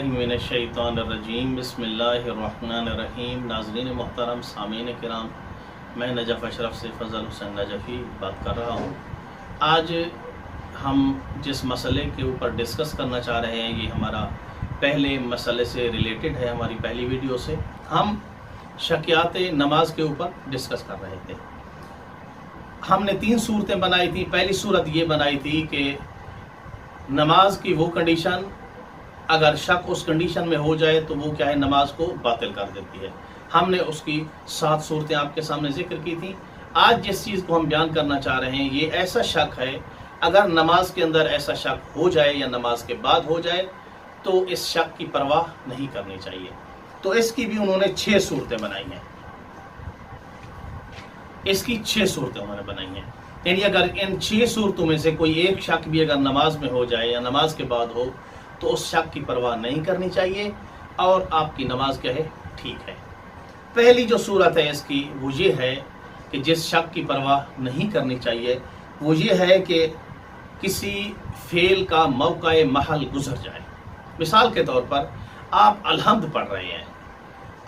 बिस्मिल्लाहिर्रहमानिर्रहीम बिस्मिल्लाहिर्रहमानिर्रहीम। नाज़रीन मोहतरम, सामीन किराम, मैं नजफ़ अशरफ से फ़ज़ल हुसैन नजफ़ी बात कर रहा हूँ। आज हम जिस मसले के ऊपर डिस्कस करना चाह रहे हैं, ये हमारा पहले मसले से रिलेटेड है। हमारी पहली वीडियो से हम शकियात नमाज के ऊपर डिस्कस कर रहे थे। हमने 3 सूरतें बनाई थी। पहली सूरत ये बनाई थी कि नमाज की वो कंडीशन, अगर शक उस कंडीशन में हो जाए तो वो क्या है, नमाज को बातिल कर देती है। हमने उसकी 7 सूरतें आपके सामने जिक्र की थी। आज जिस चीज़ को हम बयान करना चाह रहे हैं, ये ऐसा शक है, अगर नमाज के अंदर ऐसा शक हो जाए या नमाज के बाद हो जाए तो इस शक की परवाह नहीं करनी चाहिए। तो इसकी भी उन्होंने 6 सूरतें बनाई हैं। इसकी 6 सूरतें उन्होंने बनाई हैं। यानी अगर इन 6 सूरतों में से कोई एक शक भी अगर नमाज में हो जाए या नमाज के बाद हो तो उस शक की परवाह नहीं करनी चाहिए और आपकी नमाज क्या है, ठीक है। पहली जो सूरत है इसकी वो ये है कि जिस शक की परवाह नहीं करनी चाहिए वो ये है कि किसी फेल का मौका महल गुजर जाए। मिसाल के तौर पर आप अलहम्द पढ़ रहे हैं,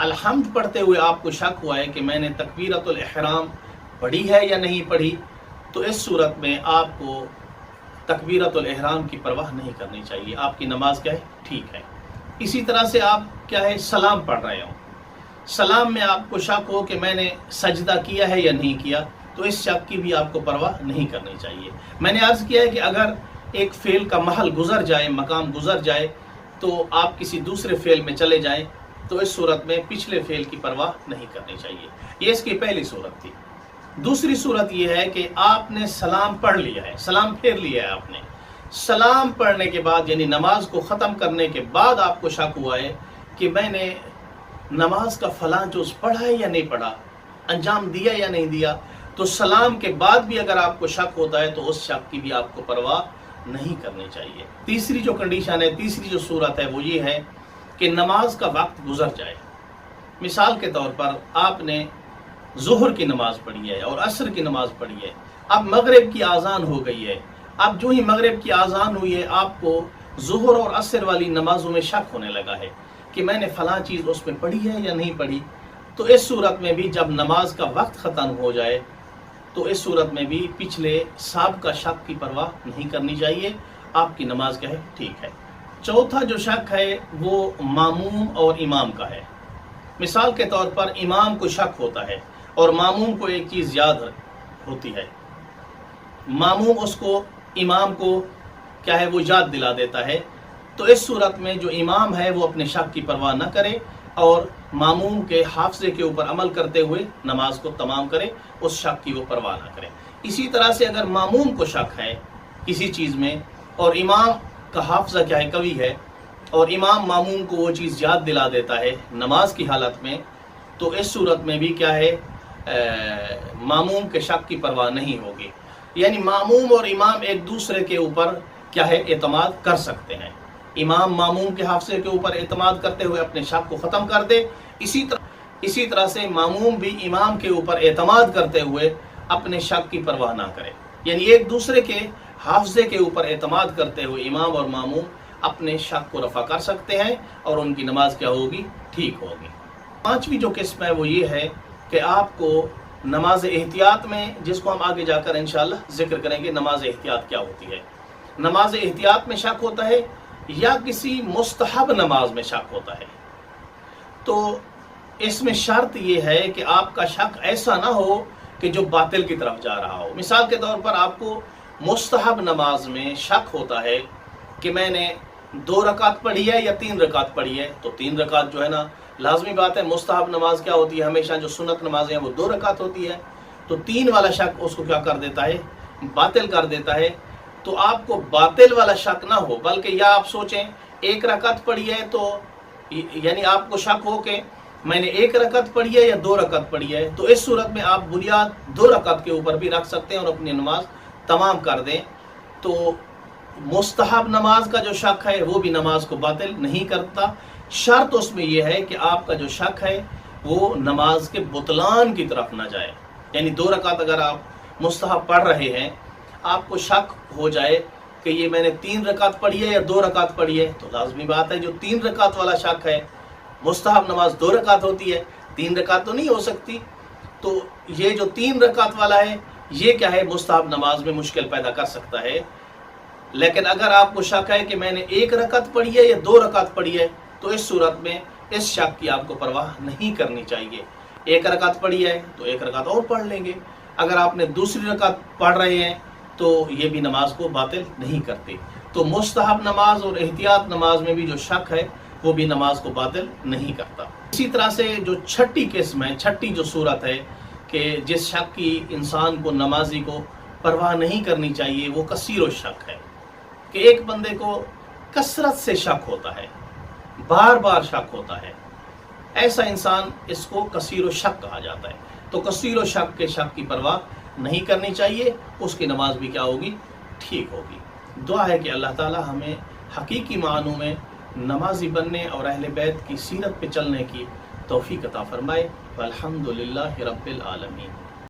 अलहम्द पढ़ते हुए आपको शक हुआ है कि मैंने तकबीरतुल इहराम पढ़ी है या नहीं पढ़ी, तो इस सूरत में आपको तकबीरतुल इहराम की परवाह नहीं करनी चाहिए। आपकी नमाज क्या है, ठीक है। इसी तरह से आप क्या है, सलाम पढ़ रहे हो, सलाम में आपको शक हो कि मैंने सजदा किया है या नहीं किया, तो इस शक की भी आपको परवाह नहीं करनी चाहिए। मैंने अर्ज किया है कि अगर एक फेल का महल गुजर जाए, मकाम गुजर जाए, तो आप किसी दूसरे फेल में चले जाएं, तो इस सूरत में पिछले फेल की परवाह नहीं करनी चाहिए। ये इसकी पहली सूरत थी। दूसरी सूरत यह है कि आपने सलाम पढ़ लिया है, सलाम फेर लिया है आपने। सलाम पढ़ने के बाद यानी नमाज को ख़त्म करने के बाद आपको शक हुआ है कि मैंने नमाज का फलां जुज़ पढ़ा है या नहीं पढ़ा, अंजाम दिया या नहीं दिया, तो सलाम के बाद भी अगर आपको शक होता है तो उस शक की भी आपको परवाह नहीं करनी चाहिए। तीसरी जो कंडीशन है, तीसरी जो सूरत है वो ये है कि नमाज का वक्त गुजर जाए। मिसाल के तौर पर आपने ज़ुहर की नमाज पढ़ी है और असर की नमाज पढ़ी है, अब मगरिब की आज़ान हो गई है। अब जो ही मगरिब की आज़ान हुई है, आपको ज़ुहर और असर वाली नमाजों में शक होने लगा है कि मैंने फ़लाँ चीज़ उसमें पढ़ी है या नहीं पढ़ी, तो इस सूरत में भी जब नमाज का वक्त ख़त्म हो जाए तो इस सूरत में भी पिछले साबिक़ा शक की परवाह नहीं करनी चाहिए। आपकी नमाज क्या है, ठीक है। चौथा जो शक है वो मामूम और इमाम का है। मिसाल के तौर पर इमाम को शक होता है और मामूम को एक चीज़ याद होती है, मामूम उसको इमाम को क्या है वो याद दिला देता है, तो इस सूरत में जो इमाम है वो अपने शक की परवाह न करे और मामूम के हाफ़ज़े के ऊपर अमल करते हुए नमाज को तमाम करे, उस शक की वो परवाह न करे। इसी तरह से अगर मामूम को शक है किसी चीज़ में और इमाम का हाफ़ज़ा क्या है, कवी है, और इमाम मामूम को वो चीज़ याद दिला देता है नमाज की हालत में, तो इस सूरत में भी क्या है, मामूम के शक की परवाह नहीं होगी। यानी मामूम और इमाम एक दूसरे के ऊपर क्या है, एतमाद कर सकते हैं। इमाम मामूम के हाफ़ज़े के ऊपर एतमाद करते हुए अपने शक को ख़त्म कर दे, इसी तरह से मामूम भी इमाम के ऊपर एतमाद करते हुए अपने शक की परवाह ना करे। यानी एक दूसरे के हाफ़ज़े के ऊपर एतमाद करते हुए इमाम और मामूम अपने शक को रफ़ा कर सकते हैं और उनकी नमाज क्या होगी, ठीक होगी। पांचवी जो किस्म है वो ये है कि आपको नमाज एहतियात में, जिसको हम आगे जाकर इंशाअल्लाह जिक्र करेंगे, नमाज एहतियात क्या होती है। नमाज एहतियात में शक होता है या किसी मुस्तहब नमाज में शक होता है, तो इसमें शर्त ये है कि आपका शक ऐसा ना हो कि जो बातिल की तरफ जा रहा हो। मिसाल के तौर पर आपको मुस्तहब नमाज में शक होता है कि मैंने 2 रकात पढ़ी है या 3 रकात पढ़ी है, तो 3 रकात जो है ना, लाजमी बात है मुस्तहब नमाज क्या होती है, हमेशा जो सुन्नत नमाजें हैं वो 2 रकात होती है, तो 3 वाला शक उसको क्या कर देता है, बातिल कर देता है। तो आपको बातिल वाला शक ना हो, बल्कि या आप सोचें 1 रकात पढ़ी है, तो यानी आपको शक हो कि मैंने 1 रकात पढ़ी है या 2 रकात पढ़ी है, तो इस सूरत में आप बुनियाद 2 रकात के ऊपर भी रख सकते हैं और अपनी नमाज तमाम कर दें। तो मुस्तहब नमाज का जो शक है वो भी नमाज को बातिल नहीं करता। शर्त उसमें यह है कि आपका जो शक है वो नमाज के बुतलान की तरफ ना जाए। यानी 2 रकात अगर आप मुस्तहब पढ़ रहे हैं, आपको शक हो जाए کہ یہ میں نے 3 رکعت پڑھی ہے یا 2 رکعت پڑھی ہے، تو لازمی بات ہے جو 3 رکعت والا شک ہے، مستحب نماز 2 رکعت ہوتی ہے، 3 رکعت تو نہیں ہو سکتی، تو یہ جو 3 رکعت والا ہے یہ کیا ہے، مستحب نماز میں مشکل پیدا کر سکتا ہے۔ لیکن اگر آپ کو شک ہے کہ میں نے 1 رکعت پڑھی ہے یا 2 رکعت پڑھی ہے، تو اس صورت میں اس شک کی آپ کو پرواہ نہیں کرنی چاہیے۔ 1 رکعت پڑھی ہے تو 1 رکعت اور پڑھ لیں گے، اگر آپ نے دوسری رکعت پڑھ رہے ہیں تو یہ بھی نماز کو باطل نہیں کرتے۔ تو مستحب نماز اور احتیاط نماز میں بھی جو شک ہے وہ بھی نماز کو باطل نہیں کرتا۔ اسی طرح سے جو چھٹی قسم ہے، چھٹی جو صورت ہے کہ جس شک کی انسان کو، نمازی کو پرواہ نہیں کرنی چاہیے، وہ کثیر و شک ہے، کہ ایک بندے کو کثرت سے شک ہوتا ہے، بار بار شک ہوتا ہے، ایسا انسان اس کو کثیر و شک کہا جاتا ہے۔ تو کثیر و شک کے شک کی پرواہ نہیں کرنی چاہیے، اس کی نماز بھی کیا ہوگی، ٹھیک ہوگی۔ دعا ہے کہ اللہ تعالی ہمیں حقیقی معنوں میں نمازی بننے اور اہل بیت کی سیرت پہ چلنے کی توفیق عطا فرمائے۔ والحمد للہ رب العالمین۔